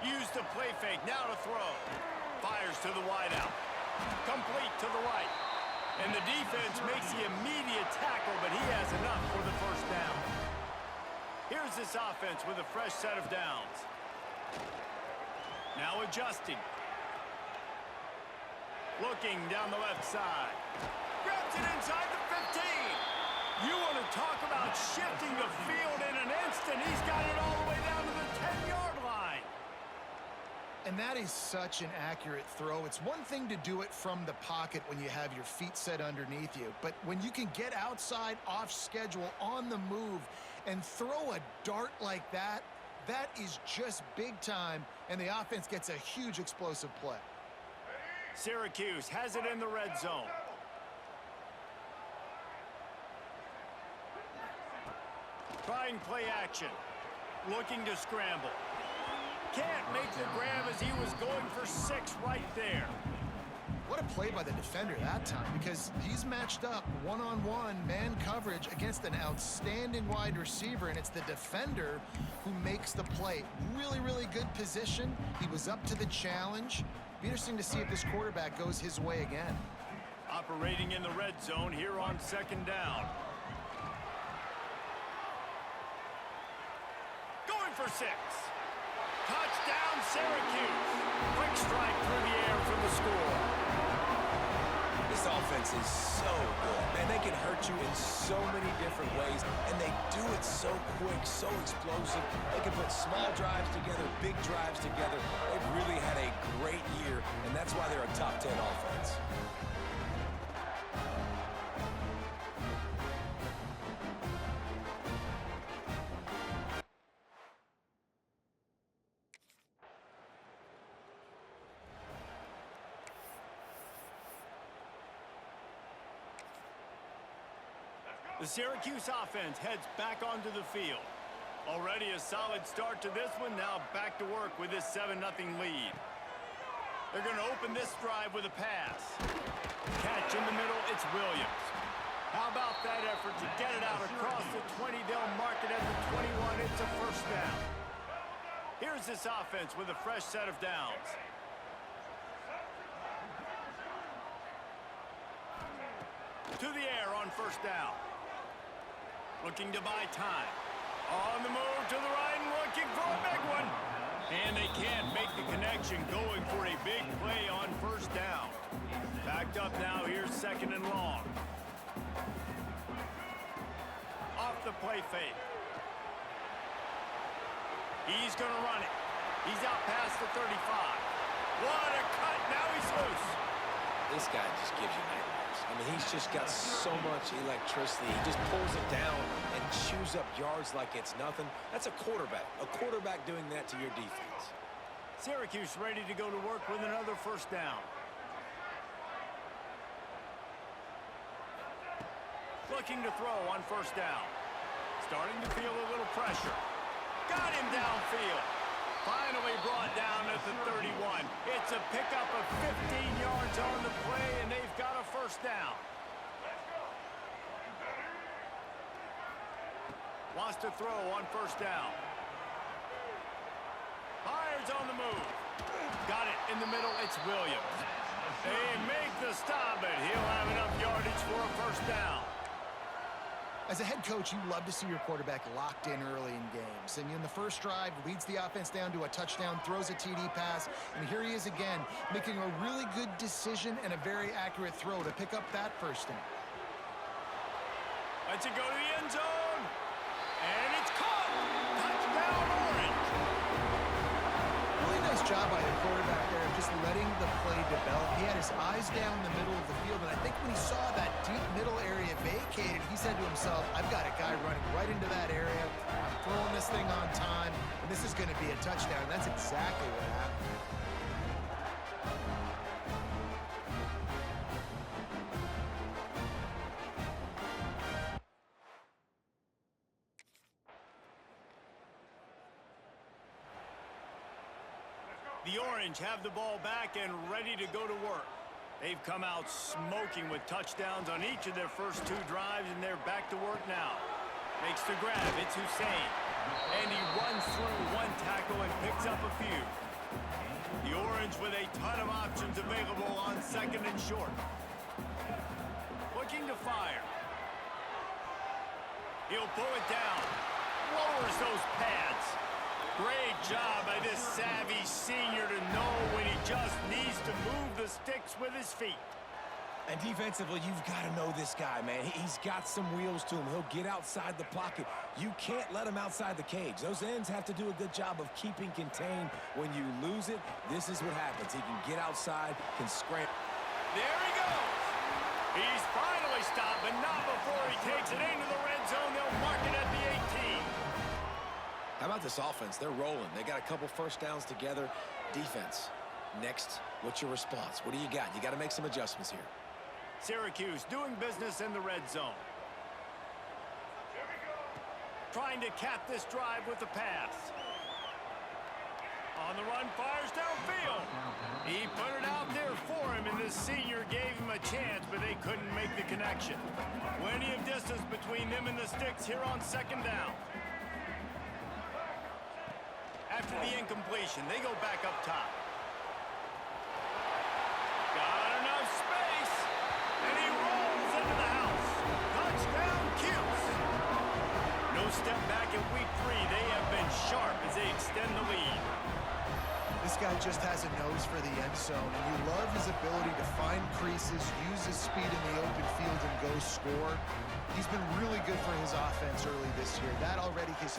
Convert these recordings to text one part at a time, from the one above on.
used the play fake. Now to throw. Fires to the wideout. Complete to the right. And the defense makes the immediate tackle, but he has enough for the first down. Here's this offense with a fresh set of downs. Now adjusting. Looking down the left side. Grabs it inside the 15. You want to talk about shifting the field in an instant. He's got it all the way down to the 10-yard line. And that is such an accurate throw. It's one thing to do it from the pocket when you have your feet set underneath you, but when you can get outside, off schedule, on the move, and throw a dart like that, that is just big time, and the offense gets a huge explosive play. Syracuse has it in the red zone. Trying play action. Looking to scramble. Can't make the grab as he was going for 6 right there. What a play by the defender that time, because he's matched up one-on-one man coverage against an outstanding wide receiver, and it's the defender who makes the play. Really, really good position. He was up to the challenge. Be interesting to see if this quarterback goes his way again. Operating in the red zone here on 2nd down. Going for 6. Touchdown, Syracuse. Quick strike through the air for the score. This offense is so good. Man, they can hurt you in so many different ways, and they do it so quick, so explosive. They can put small drives together, big drives together. They've really had a great year, and that's why they're a top 10 offense. The Syracuse offense heads back onto the field. Already a solid start to this one. Now back to work with this 7-0 lead. They're going to open this drive with a pass. Catch in the middle, it's Williams. How about that effort to get it out across the 20? They'll mark it at the 21. It's a first down. Here's this offense with a fresh set of downs. To the air on first down. Looking to buy time. On the move to the right and looking for a big one. And they can't make the connection, going for a big play on first down. Backed up now, here's 2nd and long. Off the play fake. He's going to run it. He's out past the 35. What a cut, now he's loose. This guy just gives you nightmares. I mean, he's just got so much electricity. He just pulls it down and chews up yards like it's nothing. That's a quarterback. A quarterback doing that to your defense. Syracuse ready to go to work with another first down. Looking to throw on first down. Starting to feel a little pressure. Got him downfield. Finally brought down at the 31. It's a pickup of 15 yards on the play, and they've got a first down. Wants to throw on first down. Fires on the move. Got it in the middle. It's Williams. They make the stop, but he'll have enough yardage for a first down. As a head coach, you love to see your quarterback locked in early in games. And in the first drive, leads the offense down to a touchdown, throws a TD pass, and here he is again, making a really good decision and a very accurate throw to pick up that first down. Lets it go to the end zone. And it's caught. Touchdown, Orange. Really nice job by the quarterback there of just letting the play develop. He had his eyes down the middle of the field, and I think when he saw that deep middle area vacated, he said to himself, I've got a guy running right into that area. I'm throwing this thing on time, and this is going to be a touchdown. And that's exactly what happened. The Orange have the ball back and ready to go to work. They've come out smoking with touchdowns on each of their first 2 drives, and they're back to work now. Makes the grab. It's Hussein. And he runs through 1 tackle and picks up a few. The Orange with a ton of options available on second and short. Looking to fire. He'll pull it down. Lowers those pads. Great job by this savvy senior to know when he just needs to move the sticks with his feet. And defensively, you've got to know this guy, man. He's got some wheels to him. He'll get outside the pocket. You can't let him outside the cage. Those ends have to do a good job of keeping contained. When you lose it, this is what happens. He can get outside, can scramble. There he goes. He's finally stopped, but not before he takes it into the red zone. They'll mark it at the 18. How about this offense? They're rolling. They got a couple first downs together. Defense. Next, what's your response? What do you got? You got to make some adjustments here. Syracuse doing business in the red zone. Trying to cap this drive with a pass. On the run, fires downfield. He put it out there for him, and this senior gave him a chance, but they couldn't make the connection. Plenty of distance between them and the sticks here on second down. After the incompletion, they go back up top. Got enough space, and he rolls into the house. Touchdown, Cuse. No step back in week 3. They have been sharp as they extend the lead. This guy just has a nose for the end zone, and you love his ability to find creases, use his speed in the open field, and go score. He's been really good for his offense early this year. That already his...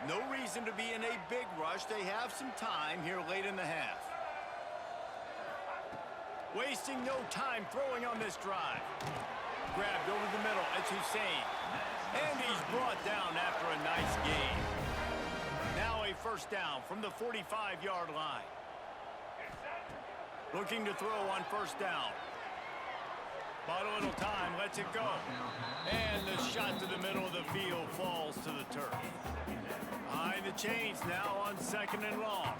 No reason to be in a big rush. They have some time here late in the half. Wasting no time throwing on this drive. Grabbed over the middle. It's Hussein. And he's brought down after a nice gain. Now a first down from the 45-yard line. Looking to throw on first down. Bought a little time, lets it go. And the shot to the middle of the field falls to the turf. Behind the chains now on second and long.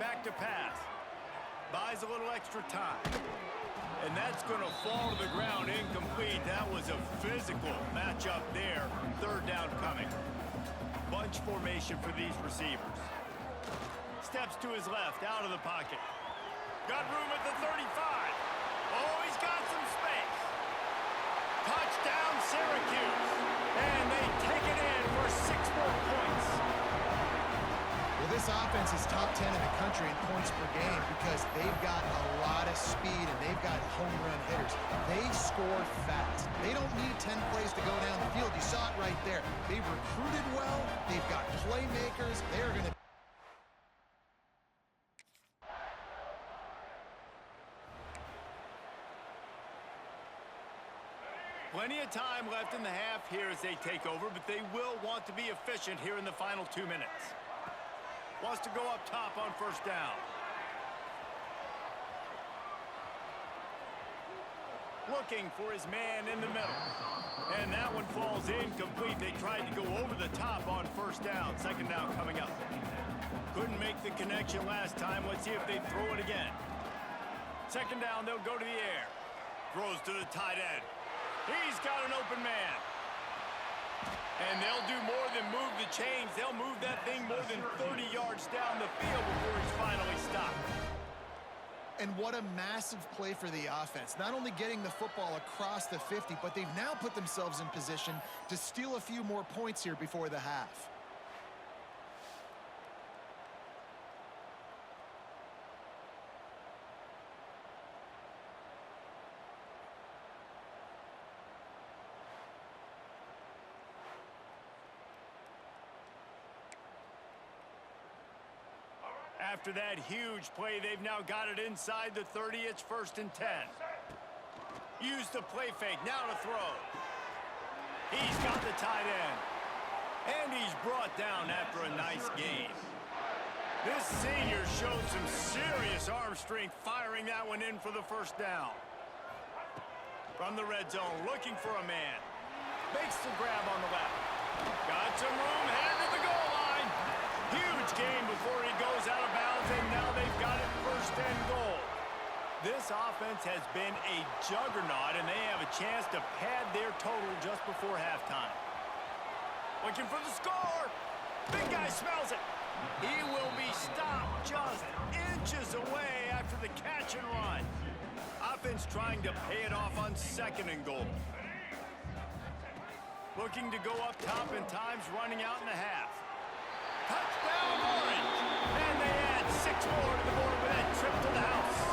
Back to pass. Buys a little extra time. And that's going to fall to the ground incomplete. That was a physical matchup there. Third down coming. Bunch formation for these receivers. Steps to his left, out of the pocket. Got room at the 35. Oh, he's got some space. Touchdown, Syracuse. And they take it in for 6 more points. Well, this offense is top 10 in the country in points per game because they've got a lot of speed and they've got home run hitters. They score fast. They don't need 10 plays to go down the field. You saw it right there. They've recruited well. They've got playmakers. They're going to... Plenty of time left in the half here as they take over, but they will want to be efficient here in the final 2 minutes. Wants to go up top on first down. Looking for his man in the middle. And that one falls incomplete. They tried to go over the top on first down. Second down coming up. Couldn't make the connection last time. Let's see if they throw it again. Second down, they'll go to the air. Throws to the tight end. He's got an open man. And they'll do more than move the chains. They'll move that thing more than 30 yards down the field before he's finally stopped. And what a massive play for the offense. Not only getting the football across the 50, but they've now put themselves in position to steal a few more points here before the half. After that huge play, they've now got it inside the 30. It's first and 10. Use the play fake. Now to throw. He's got the tight end. And he's brought down after a nice gain. This senior showed some serious arm strength firing that one in for the first down. From the red zone, looking for a man. Makes the grab on the left. Got some room, headed to the goal line. Huge gain before he goes out of bounds, and now they've got it first and goal. This This offense has been a juggernaut, and they have a chance to pad their total just before halftime. Looking for the score. Big guy smells it. He will be stopped just inches away after the catch and run. Offense trying to pay it off on 2nd and goal. Looking to go up top, and time's running out in the half. Touchdown, Orange! And they add 6 more to the board with that trip to the house.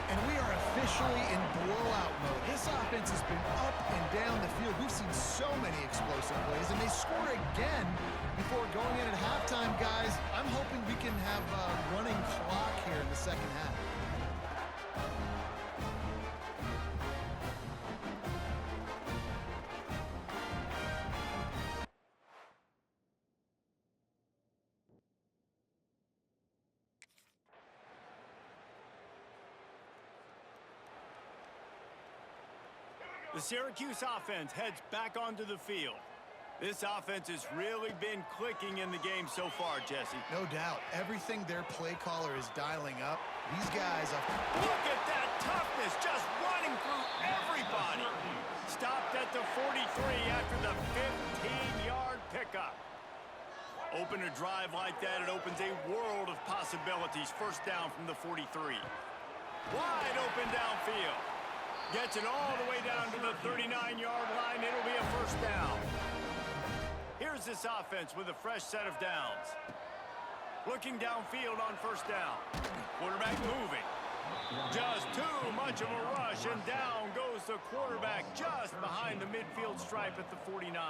And we are officially in blowout mode. This offense has been up and down the field. We've seen so many explosive plays, and they score again before going in at halftime, guys. I'm hoping we can have a running clock here in the second half. The Syracuse offense heads back onto the field. This offense has really been clicking in the game so far, Jesse. No doubt. Everything their play caller is dialing up. These guys are... Look at that toughness, just running through everybody. Stopped at the 43 after the 15-yard pickup. Open a drive like that, it opens a world of possibilities. First down from the 43. Wide open downfield. Gets it all the way down to the 39-yard line. It'll be a first down. Here's this offense with a fresh set of downs. Looking downfield on first down. Quarterback moving. Just too much of a rush, and down goes the quarterback just behind the midfield stripe at the 49.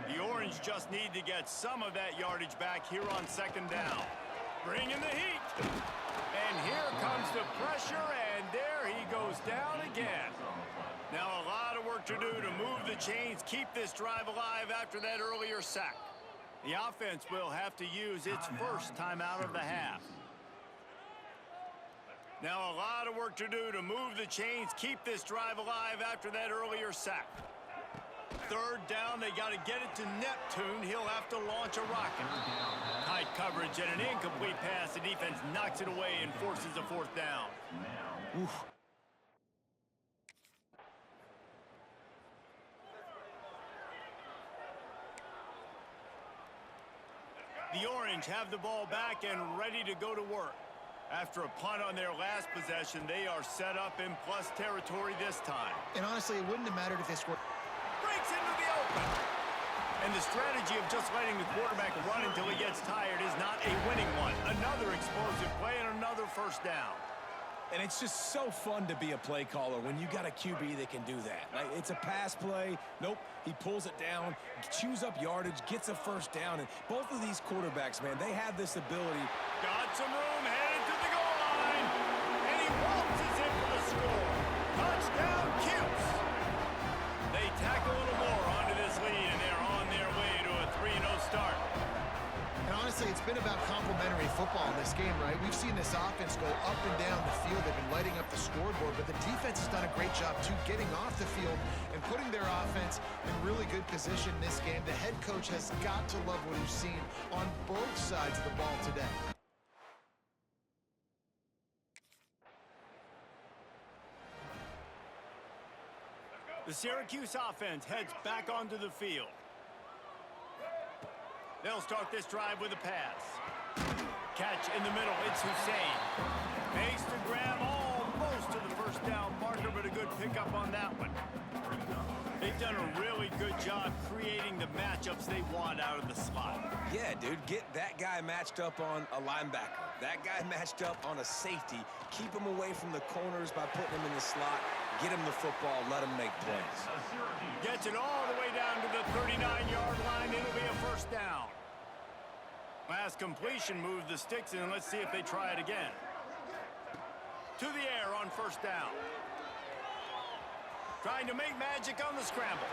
The Orange just need to get some of that yardage back here on 2nd down. Bring in the heat. And here comes the pressure, and there he goes down again. Now a lot of work to do to move the chains, keep this drive alive after that earlier sack. The offense will have to use its first timeout of the half. Now a lot of work to do to move the chains, keep this drive alive after that earlier sack. 3rd down, they got to get it to Neptune. He'll have to launch a rocket. Tight coverage and an incomplete pass. The defense knocks it away and forces a 4th down. Oof. The Orange have the ball back and ready to go to work. After a punt on their last possession, they are set up in plus territory this time. And honestly, it wouldn't have mattered if they scored. Breaks into the open. And the strategy of just letting the quarterback run until he gets tired is not a winning one. Another explosive play and another first down. And it's just so fun to be a play caller when you got a QB that can do that. Like, it's a pass play. Nope, he pulls it down, chews up yardage, gets a first down. And both of these quarterbacks, man, they have this ability. Got some room, headed to the goal line. And he waltzes in for the score. Touchdown, Cuse. They tack a little more onto this lead, and they're on their way to a 3-0 start. And honestly, it's been about complementary football in this game, right? We've seen this offense go up and down the field. They've been lighting up the scoreboard, but the defense has done a great job, too, getting off the field and putting their offense in really good position in this game. The head coach has got to love what he's seen on both sides of the ball today. The Syracuse offense heads back onto the field. They'll start this drive with a pass. Catch in the middle, it's Hussein. Makes the grab almost to the first down marker, but a good pickup on that one. They've done a really good job creating the matchups they want out of the slot. Yeah, dude, get that guy matched up on a linebacker. That guy matched up on a safety. Keep him away from the corners by putting him in the slot. Get him the football, let him make plays. Gets it all the way down to the 39-yard line. It'll be a first down. Last completion moved the sticks in. Let's see if they try it again. To the air on first down. Trying to make magic on the scramble.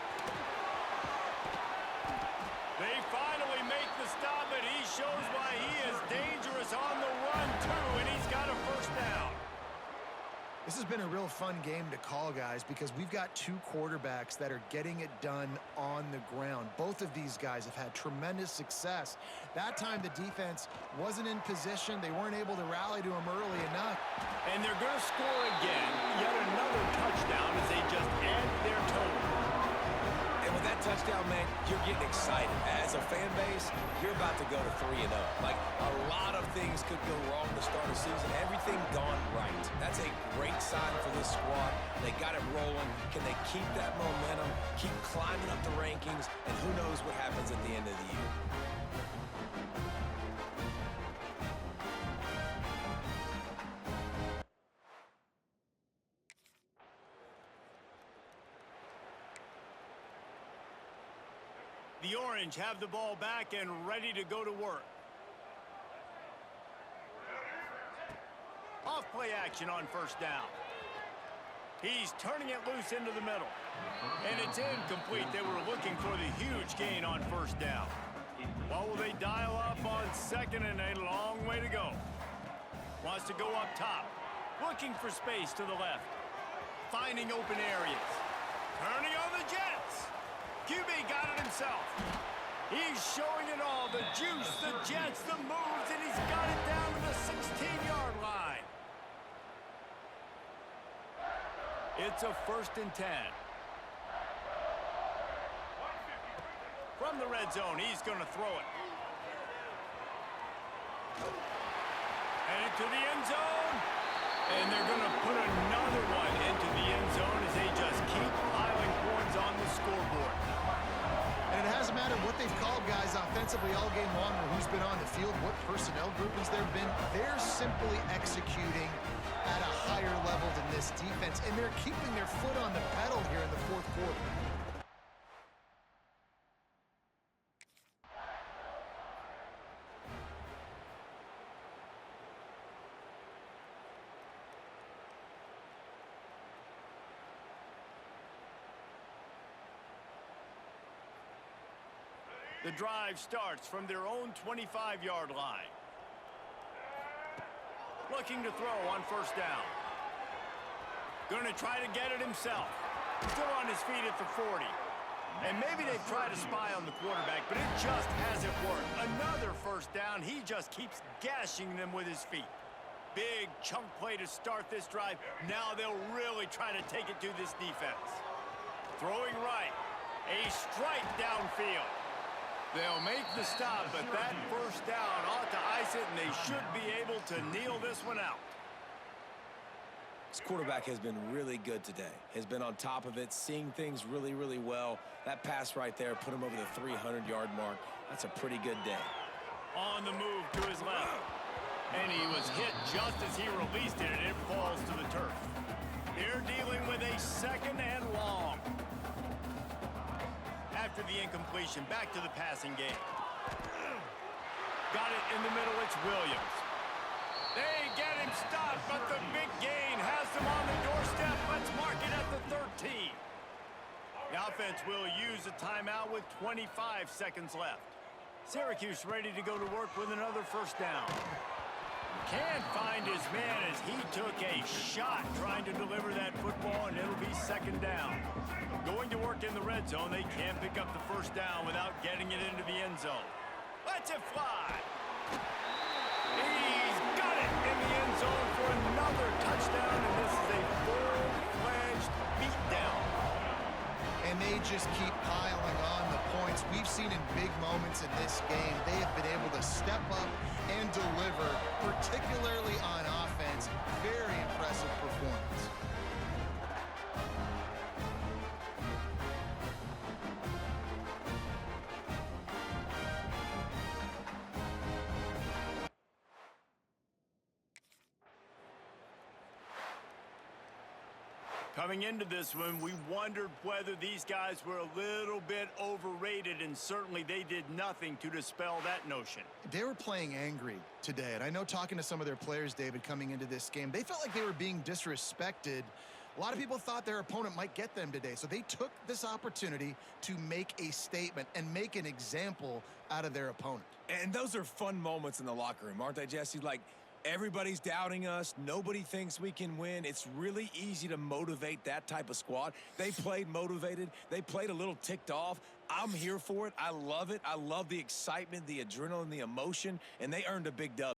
They finally make the stop, and he shows why he is dangerous on the run, too, and he's got a first down. This has been a real fun game to call, guys, because we've got two quarterbacks that are getting it done on the ground. Both of these guys have had tremendous success. That time the defense wasn't in position. They weren't able to rally to him early enough. And they're going to score again. Yet another touchdown as they just add their total. And with that touchdown, man, you're getting excited. As a fan base, you're about to go to 3-0. Like, a lot of things could go wrong to start a season. Everything gone right. That's a great sign for this squad. They got it rolling. Can they keep that momentum, keep climbing up the rankings, and who knows what happens at the end of the year. The Orange have the ball back and ready to go to work. Off play action on first down. He's turning it loose into the middle. And it's incomplete. They were looking for the huge gain on first down. What will they dial up on second and a long way to go? Wants to go up top. Looking for space to the left. Finding open areas. Turning on the Jets. QB got it himself. He's showing it all. The juice, the Jets, the moves, and he's got it down to the 16-yard line. It's a 1st and 10. From the red zone, he's going to throw it. And into the end zone. And they're going to put another one into the end zone as they just keep piling points on the scoreboard. And it hasn't mattered what they've called, guys, offensively all game long, or who's been on the field, what personnel groupings there have been. They're simply executing at a higher level than this defense, and they're keeping their foot on the pedal here in the fourth quarter. The drive starts from their own 25-yard line. Looking to throw on first down. Going to try to get it himself. Still on his feet at the 40. And maybe they've tried to spy on the quarterback, but it just hasn't worked. Another first down. He just keeps gashing them with his feet. Big chunk play to start this drive. Now they'll really try to take it to this defense. Throwing right. A strike downfield. They'll make the stop, but that first down ought to ice it, and they should be able to kneel this one out. This quarterback has been really good today. Has been on top of it, seeing things really, really well. That pass right there put him over the 300-yard mark. That's a pretty good day. On the move to his left. And he was hit just as he released it, and it falls to the turf. They're dealing with a 2nd and long. After the incompletion, back to the passing game. Got it in the middle, it's Williams. They get him stopped, but the big gain has them on the doorstep. Let's mark it at the 13. The offense will use a timeout with 25 seconds left. Syracuse ready to go to work with another first down. Can't find his man as he took a shot trying to deliver that football, and it'll be 2nd down. Going to work in the red zone, they can't pick up the first down without getting it into the end zone. Lets it fly. He's got it in the end zone for another touchdown, and this is a full-fledged beatdown. And they just keep piling on the points. We've seen in big moments in this game, they have been able to step up and deliver, particularly on offense. Very impressive performance. Coming into this one, we wondered whether these guys were a little bit overrated, and certainly they did nothing to dispel that notion. They were playing angry today, and I know talking to some of their players, David, coming into this game, they felt like they were being disrespected. A lot of people thought their opponent might get them today, so they took this opportunity to make a statement and make an example out of their opponent. And those are fun moments in the locker room, aren't they, Jesse? Like, Everybody's doubting us. Nobody thinks we can win. It's really easy to motivate that type of squad. They played motivated. They played a little ticked off. I'm here for it. I love it. I love the excitement, the adrenaline, the emotion, and they earned a big dub.